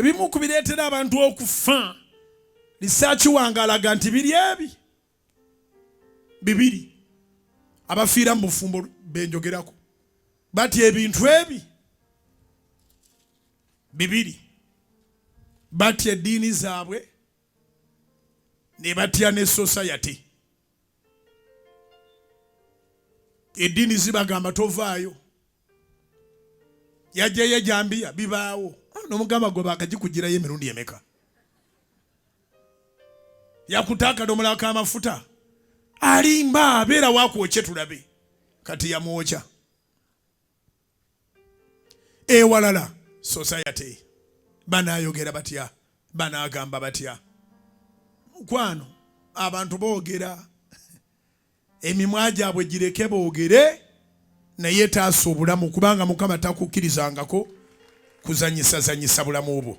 Ebimu ku bireetera abantu okufa research wange alaga nti biri ebi bibiri abafiira mu bufumbo benjogerako bati ebintu ebi bibiri batya eddiini zaabwe ne batya ne society. Eddiini zibagamba tovaayo yajjayo ejambiya bibaawo n'omugamba gwe bakagikugirayo emirundi emeka yakutaka domola k'amafuta alimba abeera wakwokye tulabe kati yamwokya ewalala society banayogera batya banagamba batya mukwano abantu boogera emimwa gyabwe gireke boogere naye taasa obulamu kubanga Mukama takukkirizangako kuzanyisa bulamu obwo.